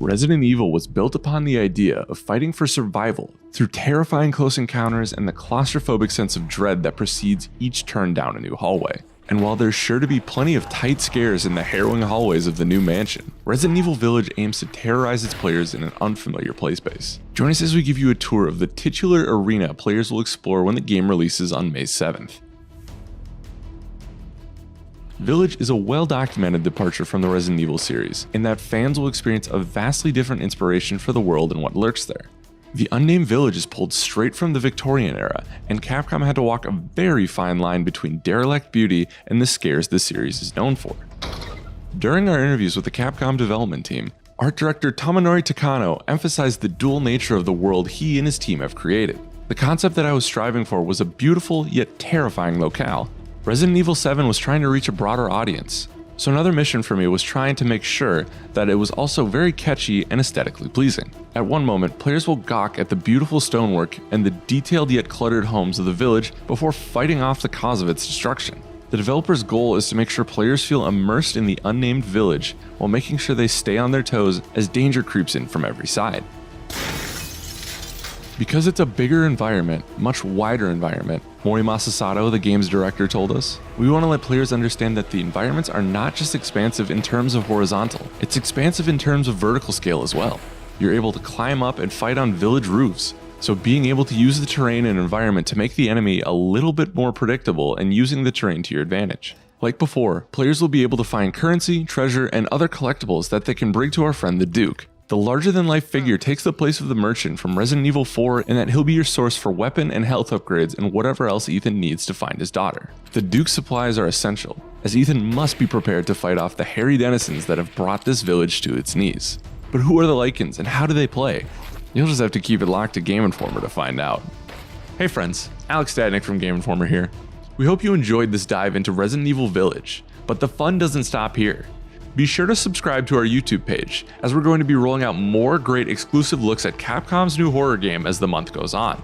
Resident Evil was built upon the idea of fighting for survival through terrifying close encounters and the claustrophobic sense of dread that precedes each turn down a new hallway. And while there's sure to be plenty of tight scares in the harrowing hallways of the new mansion, Resident Evil Village aims to terrorize its players in an unfamiliar playspace. Join us as we give you a tour of the titular arena players will explore when the game releases on May 7th. Village is a well-documented departure from the Resident Evil series, in that fans will experience a vastly different inspiration for the world and what lurks there. The unnamed village is pulled straight from the Victorian era, and Capcom had to walk a very fine line between derelict beauty and the scares the series is known for. During our interviews with the Capcom development team, art director Tomonori Takano emphasized the dual nature of the world he and his team have created. The concept that I was striving for was a beautiful yet terrifying locale. Resident Evil 7 was trying to reach a broader audience, so another mission for me was trying to make sure that it was also very catchy and aesthetically pleasing. At one moment, players will gawk at the beautiful stonework and the detailed yet cluttered homes of the village before fighting off the cause of its destruction. The developer's goal is to make sure players feel immersed in the unnamed village while making sure they stay on their toes as danger creeps in from every side. Because it's a bigger environment, much wider environment, Mori Masasato, the game's director, told us, we want to let players understand that the environments are not just expansive in terms of horizontal, it's expansive in terms of vertical scale as well. You're able to climb up and fight on village roofs, so being able to use the terrain and environment to make the enemy a little bit more predictable and using the terrain to your advantage. Like before, players will be able to find currency, treasure, and other collectibles that they can bring to our friend the Duke. The larger-than-life figure takes the place of the merchant from Resident Evil 4 in that he'll be your source for weapon and health upgrades and whatever else Ethan needs to find his daughter. The Duke's supplies are essential, as Ethan must be prepared to fight off the hairy denizens that have brought this village to its knees. But who are the Lycans and how do they play? You'll just have to keep it locked to Game Informer to find out. Hey friends, Alex Stadnick from Game Informer here. We hope you enjoyed this dive into Resident Evil Village, but the fun doesn't stop here. Be sure to subscribe to our YouTube page, as we're going to be rolling out more great exclusive looks at Capcom's new horror game as the month goes on.